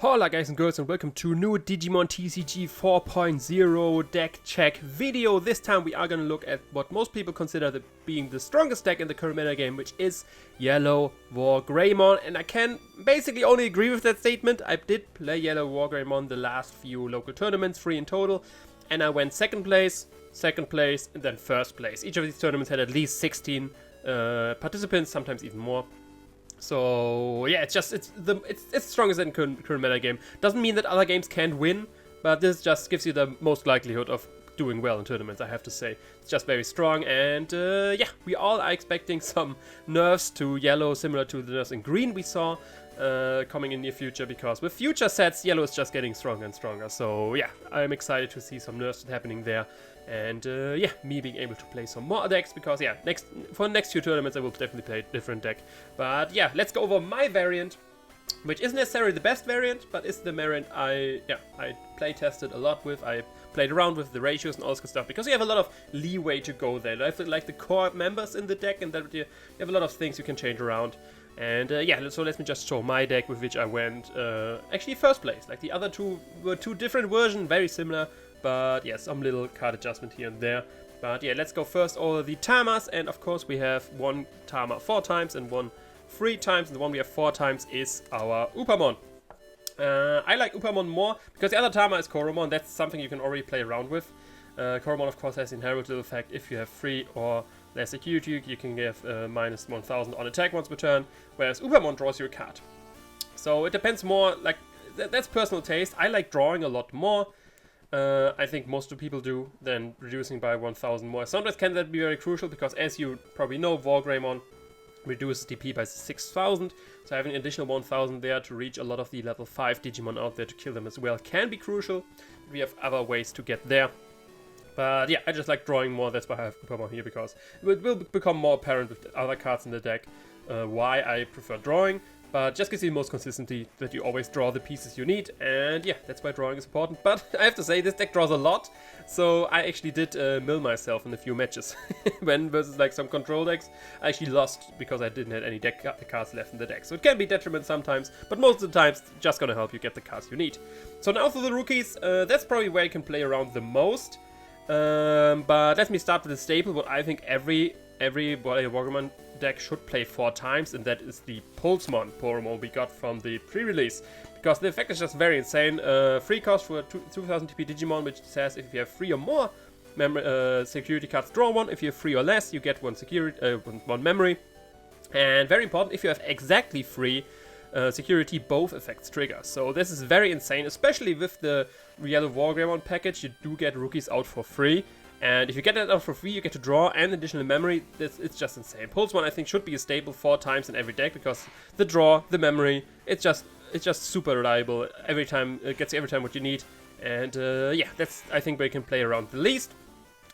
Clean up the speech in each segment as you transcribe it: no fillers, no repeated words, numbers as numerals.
Hola guys and girls, and welcome to a new Digimon TCG 4.0 deck check video. This time we are going to look at what most people consider being the strongest deck in the current meta game, which is Yellow Wargreymon. And I can basically only agree with that statement. I did play Yellow Wargreymon the last few local tournaments, 3 in total, and I went second place, and then first place. Each of these tournaments had at least 16 participants, sometimes even more. So yeah, it's the strongest in current meta game. Doesn't mean that other games can't win, but this just gives you the most likelihood of doing well in tournaments, I have to say. It's just very strong, and yeah, we all are expecting some nerfs to Yellow, similar to the nerfs in Green we saw coming in the near future, because with future sets, Yellow is just getting stronger and stronger. So yeah, I'm excited to see some nerfs happening there. And yeah, me being able to play some more decks, because yeah, for the next few tournaments I will definitely play a different deck. But yeah, let's go over my variant, which isn't necessarily the best variant, but is the variant I play tested a lot with. I played around with the ratios and all this good stuff, because you have a lot of leeway to go there. I feel like the core members in the deck, and that you have a lot of things you can change around. And yeah, so let me just show my deck, with which I went actually first place. Like the other two were two different versions, very similar. But yeah, some little card adjustment here and there. But yeah, let's go first over the Tamers. And of course we have one Tamer 4 times and one 3 times. And the one we have 4 times is our Oppoinent. I like Oppoinent more because the other Tamer is Koromon. That's something you can already play around with. Koromon of course has inherited effect. If you have 3 or less security, you can give minus 1000 on attack once per turn. Whereas Oppoinent draws you a card. So it depends more, like, that's personal taste. I like drawing a lot more. I think most of the people do, than reducing by 1000 more. Sometimes can that be very crucial, because as you probably know, Wargreymon reduces DP by 6000, so having an additional 1000 there to reach a lot of the level 5 Digimon out there to kill them as well can be crucial. We have other ways to get there. But yeah, I just like drawing more, that's why I have Oppoinent here, because it will become more apparent with the other cards in the deck why I prefer drawing. But just gives you the most consistency that you always draw the pieces you need, and yeah, that's why drawing is important. But I have to say, this deck draws a lot, so I actually did mill myself in a few matches. When versus like some control decks, I actually lost because I didn't have any deck cards left in the deck. So it can be detriment sometimes, but most of the times, it's just gonna help you get the cards you need. So now for the rookies, that's probably where you can play around the most. But let me start with the staple, what I think every Wargreymon deck should play 4 times, and that is the Pulsemon Poromon we got from the pre-release, because the effect is just very insane. Free cost for 2000 TP Digimon, which says if you have 3 or more security cards, draw 1. If you have 3 or less, you get 1 memory. And very important, if you have exactly 3 security, both effects trigger. So this is very insane, especially with the Yellow Wargreymon package. You do get rookies out for free. And if you get that out for free, you get to draw and additional memory. It's just insane. Pulsemon, I think, should be a staple 4 times in every deck, because the draw, the memory, it's just super reliable. Every time, it gets you every time what you need. And yeah, that's, I think, where you can play around the least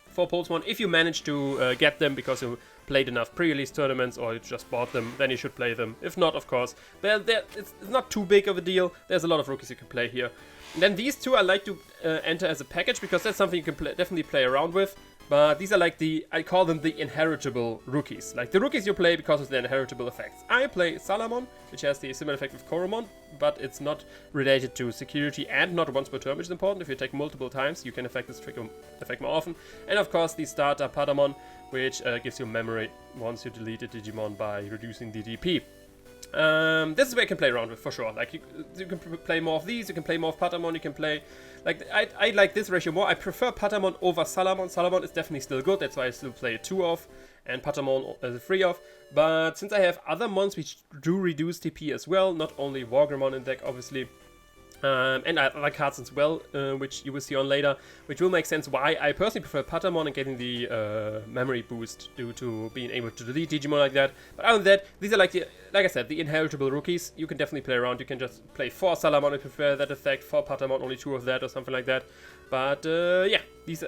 for Pulsemon. If you manage to get them because you played enough pre-release tournaments, or you just bought them, then you should play them. If not, of course, it's not too big of a deal. There's a lot of rookies you can play here. And then these two I like to enter as a package, because that's something you can definitely play around with. But these are like I call them the inheritable rookies. Like the rookies you play because of the inheritable effects. I play Salamon, which has the similar effect with Koromon, but it's not related to security and not once per turn, which is important. If you take multiple times, you can affect this trigger effect more often. And of course the starter Patamon, which gives you memory once you delete a Digimon by reducing the DP. This is where you can play around with, for sure. Like you can play more of these, you can play more of Patamon, you can play, like, I like this ratio more. I prefer Patamon over Salamon. Salamon is definitely still good, that's why I still play 2 of, and Patamon as a 3 of. But since I have other mons which do reduce TP as well, not only Wargreymon in deck, obviously, and other cards as well, which you will see on later, which will make sense why I personally prefer Patamon and getting the memory boost due to being able to delete Digimon like that. But other than that, these are like I said, the inheritable rookies. You can definitely play around. You can just play 4 Salamon if you prefer that effect, 4 Patamon, only 2 of that, or something like that. But yeah,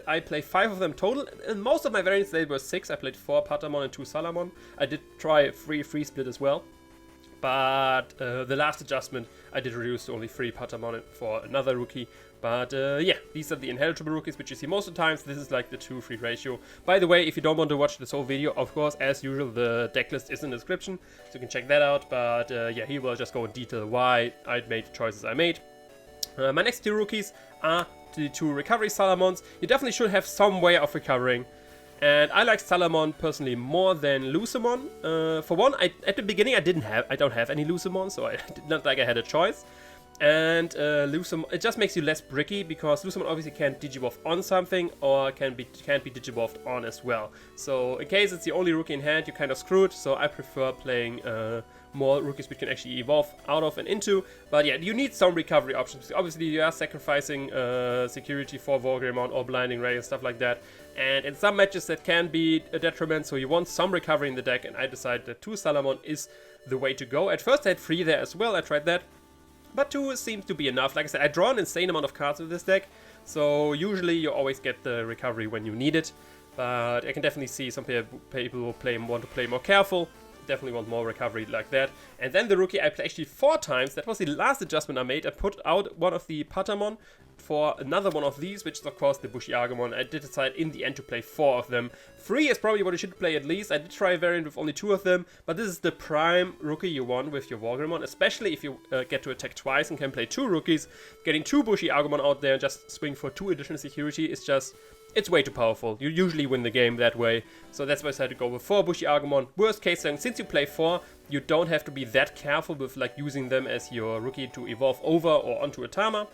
I play 5 of them total. And most of my variants, they were 6. I played 4 Patamon and 2 Salamon. I did try a free split as well. But the last adjustment, I did reduce to only 3 Patamon for another rookie, But yeah, these are the inheritable rookies, which you see most of the times. This is like the 2-3 ratio. By the way, if you don't want to watch this whole video, of course, as usual, the deck list is in the description, so you can check that out. But yeah, here we'll just go in detail why I made the choices I made. My next 2 rookies are the 2 recovery Salamons. You definitely should have some way of recovering. And I like Salamon personally more than Lucemon. For one, at the beginning I don't have any Lucemon, so I did not like I had a choice. And Lucemon, it just makes you less bricky, because Lucemon obviously can't Digivolve on something, or can't be Digivolved on as well. So in case it's the only rookie in hand, you're kind of screwed. So I prefer playing more rookies which can actually evolve out of and into. But yeah, you need some recovery options. Obviously you are sacrificing security for Wargreymon or Blinding Ray and stuff like that. And in some matches that can be a detriment, so you want some recovery in the deck, and I decided that 2 Salamon is the way to go. At first I had 3 there as well, I tried that. But 2 seems to be enough. Like I said, I draw an insane amount of cards with this deck, so usually you always get the recovery when you need it. But I can definitely see some people who want to play more careful, definitely want more recovery like that. And then the rookie I played actually 4 times. That was the last adjustment I made. I put out one of the Patamon for another one of these, which is of course the Bushy Agumon. I did decide in the end to play 4 of them. 3 is probably what you should play at least. I did try a variant with only 2 of them, but this is the prime rookie you want with your Wargreymon, especially if you get to attack twice and can play 2 rookies. Getting 2 Bushy Agumon out there and just swing for 2 additional security is just... it's way too powerful. You usually win the game that way. So that's why I decided to go with 4 Bushy Agumon. Worst case then, since you play 4, you don't have to be that careful with like using them as your rookie to evolve over or onto a Tama,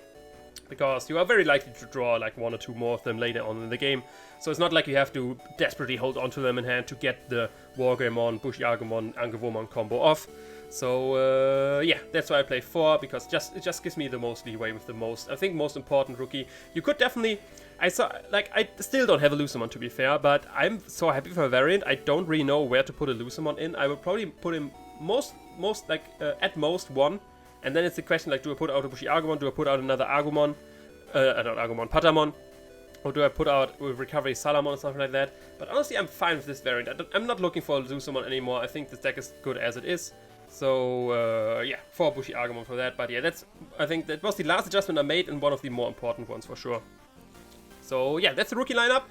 because you are very likely to draw like 1 or 2 more of them later on in the game. So it's not like you have to desperately hold onto them in hand to get the Wargreymon, Bushy Agumon, Angewomon combo off. So yeah, that's why I play 4, because it just gives me the most leeway with the most, I think, most important rookie. You could definitely... I still don't have a Lucemon, to be fair, but I'm so happy for a variant. I don't really know where to put a Lucemon in. I would probably put him at most 1. And then it's the question, like, do I put out a Bushy Agumon? Do I put out another Agumon? Not Agumon, Patamon? Or do I put out a Recovery Salamon or something like that? But honestly, I'm fine with this variant. I'm not looking for a Lucemon anymore. I think this deck is good as it is. So, yeah, 4 Bushy Agumon for that. But yeah, I think that was the last adjustment I made, and one of the more important ones for sure. So yeah, that's the rookie lineup.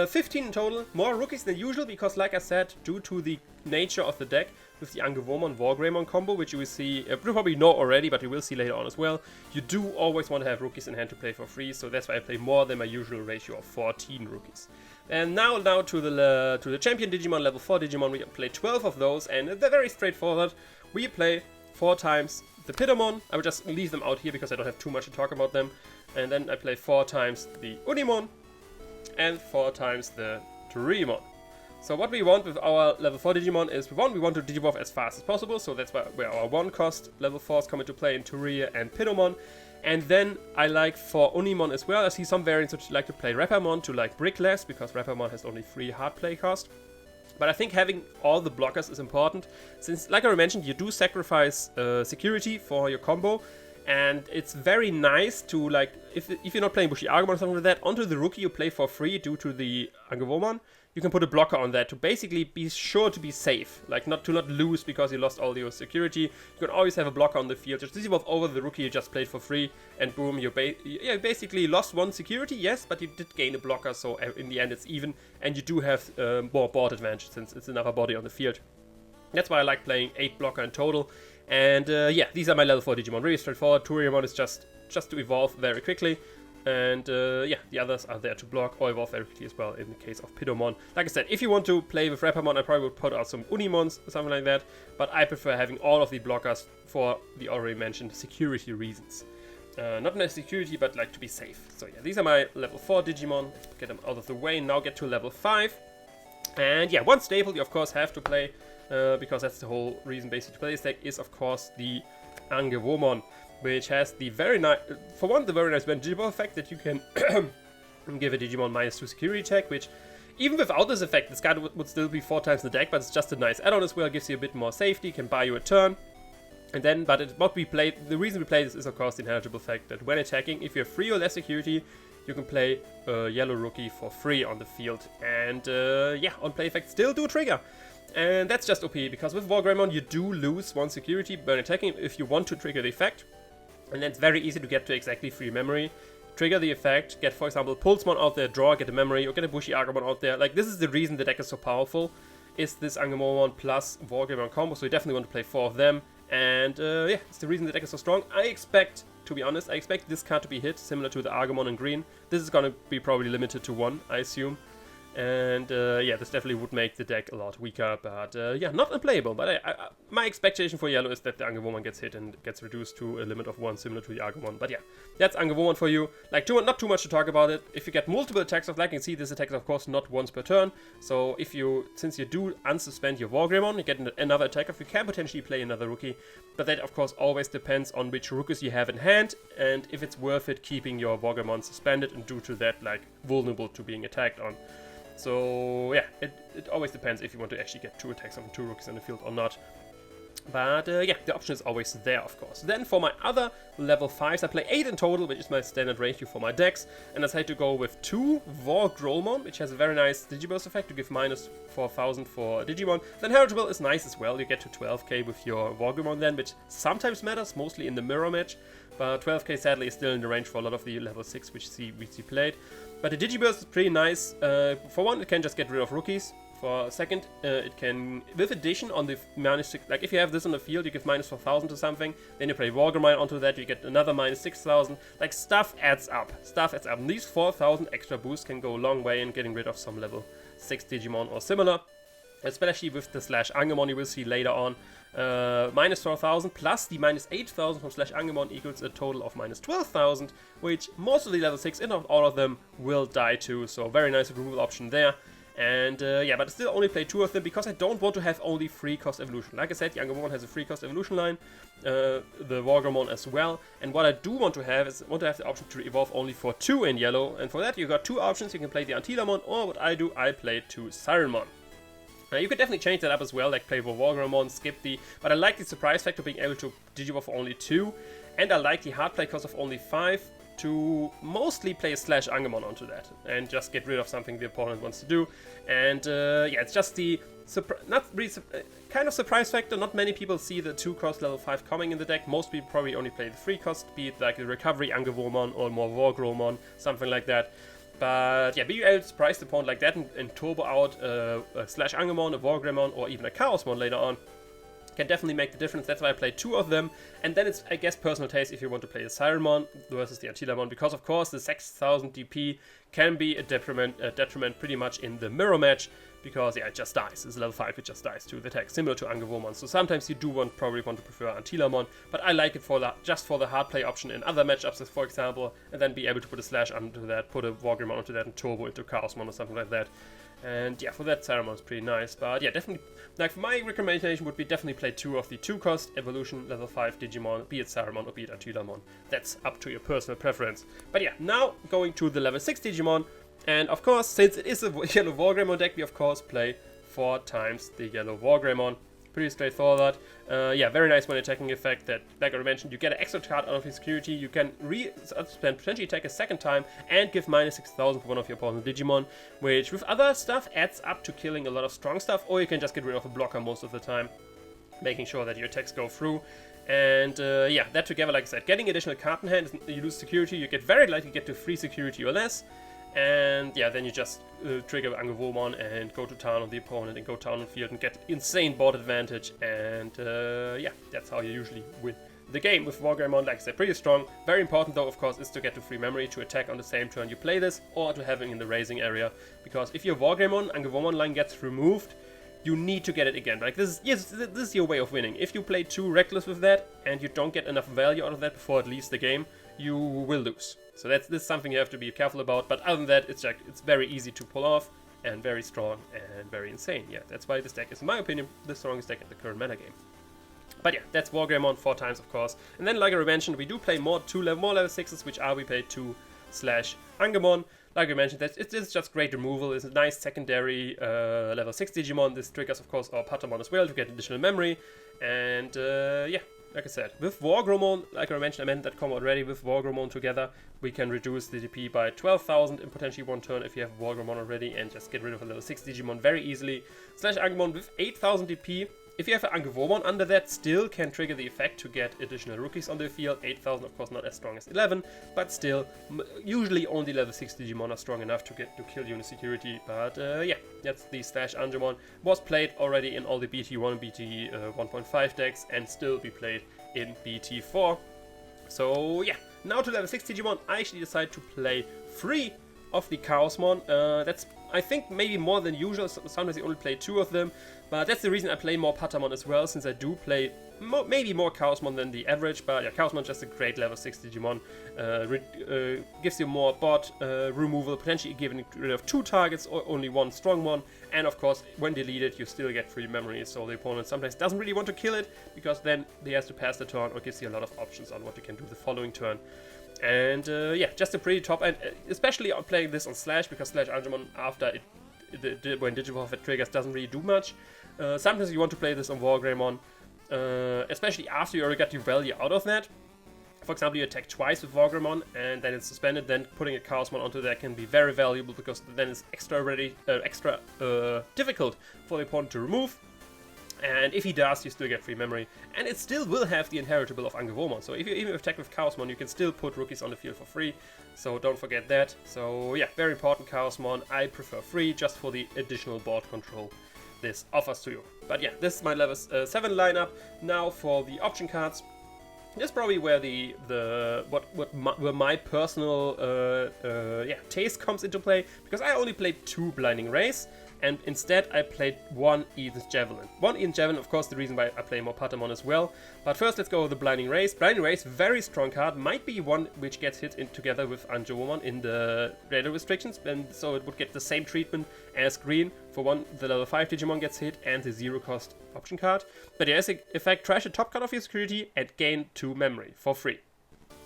15 in total, more rookies than usual, because like I said, due to the nature of the deck with the Angewomon Wargreymon combo, which you will see, you probably know already, but you will see later on as well, you do always want to have rookies in hand to play for free, so that's why I play more than my usual ratio of 14 rookies. And now to the champion Digimon, level 4 Digimon, we play 12 of those, and they're very straightforward. We play 4 times the Pidomon. I will just leave them out here because I don't have too much to talk about them. And then I play 4 times the Unimon and 4 times the Torimon. So what we want with our level 4 Digimon is, we want to Digivolve as fast as possible, so that's where our 1-cost level 4s come into play in Toria and Pidomon. And then I like for Unimon as well, I see some variants which like to play Repamon to like brick less, because Repamon has only 3 hard play cost. But I think having all the blockers is important, since, like I mentioned, you do sacrifice security for your combo. And it's very nice to, like, if you're not playing Bushy Agumon or something like that, onto the rookie you play for free due to the Angewomon, you can put a blocker on that to basically be sure to be safe. Like, not lose because you lost all your security. You can always have a blocker on the field. Just Digivolve over the rookie you just played for free, and boom, you basically lost 1 security, yes, but you did gain a blocker, so in the end it's even, and you do have more board advantage since it's another body on the field. That's why I like playing 8 blocker in total. And yeah, these are my level 4 Digimon. Really straightforward. Torimon is just to evolve very quickly. And yeah, the others are there to block or evolve very quickly as well in the case of Pidomon. Like I said, if you want to play with Repamon, I probably would put out some Unimons or something like that. But I prefer having all of the blockers for the already mentioned security reasons. Not necessarily security, but like to be safe. So yeah, these are my level 4 Digimon. Let's get them out of the way. Now get to level 5. And yeah, one staple you of course have to play, because that's the whole reason basically to play this deck, is of course the Angewomon, which has the very nice, for one, the very nice Digivolve effect that you can give a Digimon -2 security attack, which even without this effect, this card would still be 4 times in the deck, but it's just a nice add-on as well, gives you a bit more safety, can buy you a turn. And then, but the reason we play this is of course the inheritable fact that when attacking, if you have 3 or less security, you can play a yellow rookie for free on the field. And yeah, on play effects still do trigger. And that's just OP, because with Wargreymon you do lose 1 security when attacking if you want to trigger the effect. And then it's very easy to get to exactly 3 memory. trigger the effect, get, for example, Pulsemon out there, draw, get a memory, or get a Bushy Agumon out there. Like, this is the reason the deck is so powerful, is this Angomon plus Wargreymon combo, so you definitely want to play 4 of them. And yeah, it's the reason the deck is so strong. I expect, to be honest, I expect this card to be hit, similar to the Agumon in green. This is gonna be probably limited to 1, I assume. And yeah, this definitely would make the deck a lot weaker, but yeah, not unplayable. But my expectation for yellow is that the Angewomon gets hit and gets reduced to a limit of 1, similar to the Agumon. But yeah, that's Angewomon for you. Like, not too much to talk about it. If you get multiple attacks of, like you can see, this attack is of course not once per turn. So if you, since you do unsuspend your Wargreymon, you get another attack of, you can potentially play another rookie. But that of course always depends on which rookies you have in hand, and if it's worth it keeping your Wargreymon suspended and due to that, like, vulnerable to being attacked on. So yeah, it always depends if you want to actually get 2 attacks on 2 rookies in the field or not. But yeah, the option is always there, of course. Then for my other level 5s, I play 8 in total, which is my standard ratio for my decks. And I decided to go with 2 Wargreymon, which has a very nice Digiburst effect to give minus 4000 for Digimon. Then Heritable is nice as well. You get to 12k with your Wargreymon then, which sometimes matters, mostly in the mirror match. But 12k sadly is still in the range for a lot of the level 6 which we see played. But the Digiburst is pretty nice. For one, it can just get rid of rookies. For a second, it can, with addition on the minus 6, like if you have this on the field, you give minus 4000 to something, then you play Wargreymon onto that, you get another minus 6000. Like, stuff adds up. Stuff adds up. And these 4000 extra boosts can go a long way in getting rid of some level 6 Digimon or similar. Especially with the Slash Angemon you will see later on. Minus 4000 plus the minus 8000 from Slash Angemon equals a total of minus 12,000, which most of the level 6, if not all of them, will die to. So very nice removal option there. And yeah, but I still only play 2 of them because I don't want to have only free cost evolution. Like I said, the Angomon has a free cost evolution line, the Wargreymon as well. And what I do want to have is the option to evolve only for 2 in yellow. And for that you got 2 options. You can play the Antilamon, or what I do, I play 2 Sirenmon. You could definitely change that up as well, like play for Wargreymon, skip the... But I like the surprise factor being able to Digivolve for only 2. And I like the hard play cost of only 5 to mostly play a Slash Angemon onto that. And just get rid of something the opponent wants to do. And yeah, it's just the... kind of surprise factor. Not many people see the 2 cost level 5 coming in the deck. Most people probably only play the 3 cost, be it like the Recovery Angewomon or more Wargreymon, something like that. But yeah, being able to surprise the opponent like that and turbo out a Slash Angemon, a Wargreymon, or even a Chaosmon later on can definitely make the difference. That's why I play 2 of them. And then it's, I guess, personal taste if you want to play a Sirenmon versus the Antilamon, because of course the 6000 DP can be a detriment pretty much in the mirror match, because yeah, it just dies. It's level 5, it just dies to the attack, similar to Angewomon. So sometimes you do probably want to prefer Antilamon, but I like it for just for the hard play option in other matchups, for example, and then be able to put a Slash onto that, put a Wargreymon onto that, and turbo into Chaosmon or something like that. And yeah, for that, Sirenmon is pretty nice. But yeah, definitely, like, my recommendation would be definitely play 2 of the 2-cost evolution level 5 Digimon, be it Sirenmon or be it Antilamon. That's up to your personal preference. But yeah, now going to the level 6 Digimon. And of course, since it is a Yellow Wargreymon deck, we of course play 4 times the Yellow Wargreymon. Pretty straightforward. Yeah, very nice when attacking effect that, like I mentioned, you get an extra card out of his security, you can potentially attack a second time and give minus 6000 for one of your opponent's Digimon, which with other stuff adds up to killing a lot of strong stuff, or you can just get rid of a blocker most of the time, making sure that your attacks go through. And yeah, that together, like I said, getting additional card in hand, you lose security, you get very likely get to 3 security or less. And yeah, then you just trigger Angewomon and go to town on the opponent and go town on field and get insane board advantage. And yeah, that's how you usually win the game with Wargreymon. Like I said, pretty strong. Very important though, of course, is to get to free memory to attack on the same turn you play this, or to have it in the raising area. Because if your Wargreymon Angewomon line gets removed, you need to get it again. Like, this is your way of winning. If you play too reckless with that and you don't get enough value out of that before it leaves the game, you will lose. So this is something you have to be careful about. But other than that, it's very easy to pull off and very strong and very insane. Yeah, that's why this deck is, in my opinion, the strongest deck in the current meta game. But yeah, that's Wargreymon 4 times, of course. And then, like I mentioned, we do play more level 6s, which are we play 2 Slash Angemon. Like I mentioned, it's just great removal. It's a nice secondary level 6 Digimon. This triggers, of course, our Patamon as well to get additional memory. And yeah, like I said, with Wargreymon, like I mentioned, I meant that combo already, with Wargreymon together, we can reduce the DP by 12,000 in potentially 1 turn if you have Wargreymon already, and just get rid of a level 6 Digimon very easily. Slash Angemon with 8,000 DP If you have an Angewomon under that, still can trigger the effect to get additional rookies on the field. 8,000 of course not as strong as 11, but still, usually only level 6 Digimon are strong enough to kill you in security. But yeah, that's the Slash Angemon. Was played already in all the BT1 and BT 1.5 decks and still be played in BT4. So yeah, now to level 6 Digimon, I actually decided to play 3 of the Chaosmon. That's, I think, maybe more than usual. Sometimes I only play 2 of them, but that's the reason I play more Patamon as well, since I do play maybe more Chaosmon than the average. But yeah, Chaosmon is just a great level 6 Digimon. Gives you more bot removal, potentially giving rid of 2 targets or only 1 strong one. And of course, when deleted, you still get free memory, so the opponent sometimes doesn't really want to kill it, because then he has to pass the turn, or gives you a lot of options on what you can do the following turn. And yeah, just a pretty top end, especially playing this on Slash, because Slash Angemon, after when Digivolve triggers, doesn't really do much. Sometimes you want to play this on Wargreymon, especially after you already got your value out of that. For example, you attack twice with Wargreymon and then it's suspended, then putting a Chaosmon onto that can be very valuable, because then it's extra difficult for the opponent to remove. And if he does, you still get free memory. And it still will have the inheritable of Angewomon. So if you even attack with Chaosmon, you can still put rookies on the field for free. So don't forget that. So yeah, very important Chaosmon. I prefer free just for the additional board control this offers to you. But yeah, this is my level 7 lineup. Now for the option cards. This is probably where where my personal taste comes into play, because I only played 2 Blinding Rays, and instead I played 1 Eden's Javelin. 1 Eden's Javelin, of course, the reason why I play more Patamon as well. But first, let's go with the Blinding Rays. Blinding Rays, very strong card, might be one which gets hit together with Angewomon in the radar restrictions, and so it would get the same treatment as green. For one, the level 5 Digimon gets hit and the 0 cost option card. But there is an effect, trash the top card of your security and gain 2 memory for free.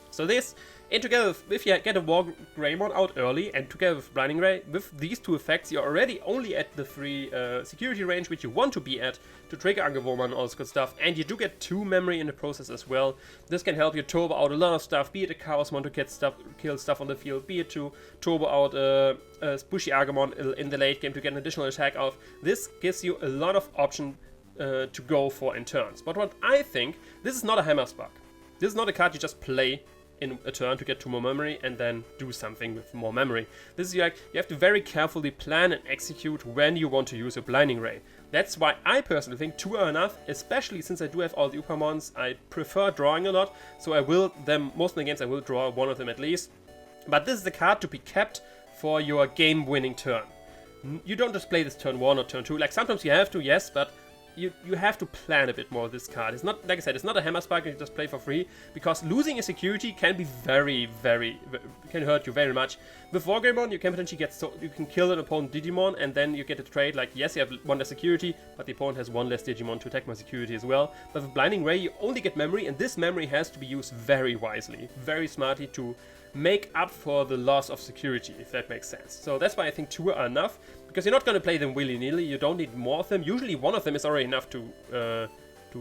So this, and together if you get a Wargreymon out early, and together with Blinding Ray, with these 2 effects, you're already only at the free security range which you want to be at to trigger Angewomon and all this good stuff, and you do get 2 memory in the process as well. This can help you turbo out a lot of stuff, be it a Chaosmon to kill stuff on the field, be it to turbo out Bushy Agumon in the late game to get an additional attack off. This gives you a lot of option to go for in turns. But what I think, this is not a Hammer Spark. This is not a card you just play in a turn to get 2 more memory and then do something with more memory. This is like, you have to very carefully plan and execute when you want to use a Blinding Ray. That's why I personally think 2 are enough, especially since I do have all the Uppamons. I prefer drawing a lot, so most of the games I will draw 1 of them at least. But this is the card to be kept for your game-winning turn. You don't just play this turn 1 or turn 2, like sometimes you have to, yes, but you have to plan a bit more with this card. It's not, like I said, it's not a Hammer Spark you just play for free, because losing a security can be can hurt you very much. With Wargreymon, you can potentially you can kill an opponent Digimon, and then you get a trade like, yes, you have 1 less security, but the opponent has 1 less Digimon to attack my security as well. But with Blinding Ray, you only get memory, and this memory has to be used very wisely, very smartly to make up for the loss of security, if that makes sense. So that's why I think 2 are enough, because you're not going to play them willy-nilly, you don't need more of them. Usually 1 of them is already enough to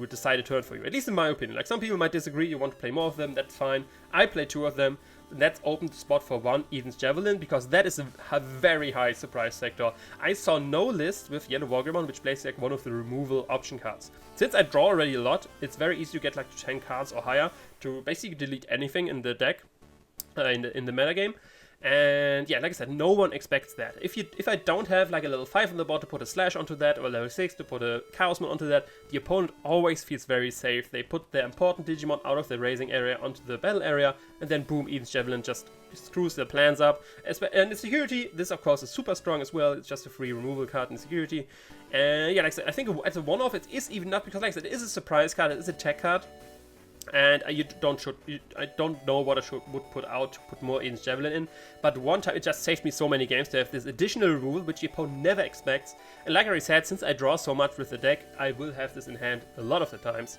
decide a turn for you, at least in my opinion. Like, some people might disagree, you want to play more of them, that's fine. I play 2 of them, and that's opened the spot for 1 Eden's Javelin, because that is a very high surprise sector. I saw no list with Yellow Wargreymon which plays like one of the removal option cards. Since I draw already a lot, it's very easy to get like 10 cards or higher to basically delete anything in the deck, in the metagame. And yeah, like I said, no one expects that. If I don't have like a level 5 on the board to put a Slash onto that, or level 6 to put a Chaosmon onto that, the opponent always feels very safe. They put their important Digimon out of the raising area onto the battle area, and then boom, Eden's Javelin just screws their plans up. And the security, this of course is super strong as well. It's just a free removal card in security. And yeah, like I said, I think as a one-off it is even enough, because like I said, it is a surprise card, it is a tech card. And I don't know what I would put out to put more Eden's Javelin in, but one time it just saved me so many games to have this additional rule which the opponent never expects. And like I already said, since I draw so much with the deck, I will have this in hand a lot of the times.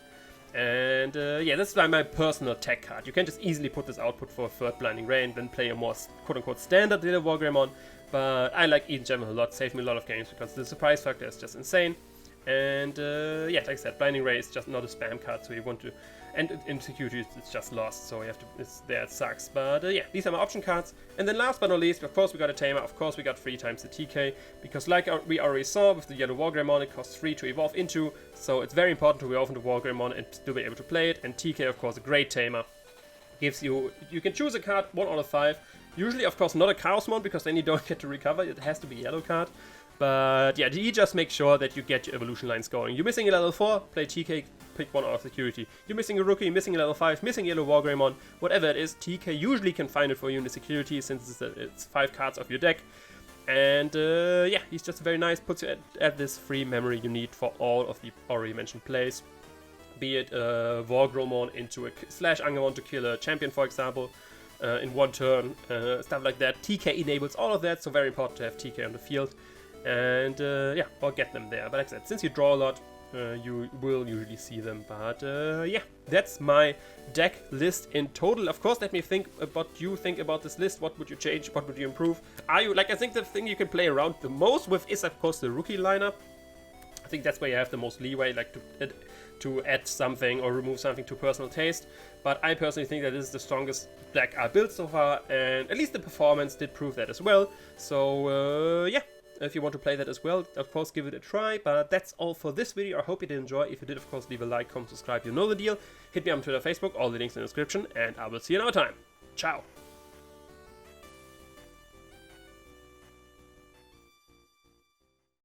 And yeah, this is like my personal tech card. You can just easily put this output for a 3rd Blinding Ray and then play a more quote-unquote standard Yellow Wargreymon. But I like Eden's Javelin a lot, saved me a lot of games because the surprise factor is just insane. And yeah, like I said, Blinding Ray is just not a spam card, so you want to And in security, it's just lost, so you have to, it sucks. But yeah, these are my option cards. And then last but not least, of course we got a Tamer, of course we got 3 times the TK, because like we already saw with the Yellow Wargreymon, it costs 3 to evolve into, so it's very important to evolve into Wargreymon and still be able to play it. And TK, of course, a great Tamer. Gives you can choose a card 1 out of 5. Usually, of course, not a Chaosmon, because then you don't get to recover, it has to be a yellow card. But yeah, he just makes sure that you get your evolution lines going. You're missing a level 4, play TK, pick 1 out of security. You're missing a rookie, missing a level 5, missing Yellow Wargreymon, whatever it is, TK usually can find it for you in the security, since it's 5 cards of your deck. And yeah, he's just very nice, puts you at this free memory you need for all of the already mentioned plays. Be it Wargreymon into a /Angemon to kill a champion, for example, in 1 turn, stuff like that. TK enables all of that, so very important to have TK on the field. And yeah, or get them there. But like I said, since you draw a lot, you will usually see them. But yeah, that's my deck list in total. Of course, let me think what you think about this list. What would you change? What would you improve? I think the thing you can play around the most with is, of course, the rookie lineup. I think that's where you have the most leeway, like to add something or remove something to personal taste. But I personally think that this is the strongest deck I built so far, and at least the performance did prove that as well. So yeah. If you want to play that as well, of course, give it a try. But that's all for this video. I hope you did enjoy. If you did, of course, leave a like, comment, subscribe. You know the deal. Hit me on Twitter, Facebook. All the links in the description. And I will see you another time. Ciao.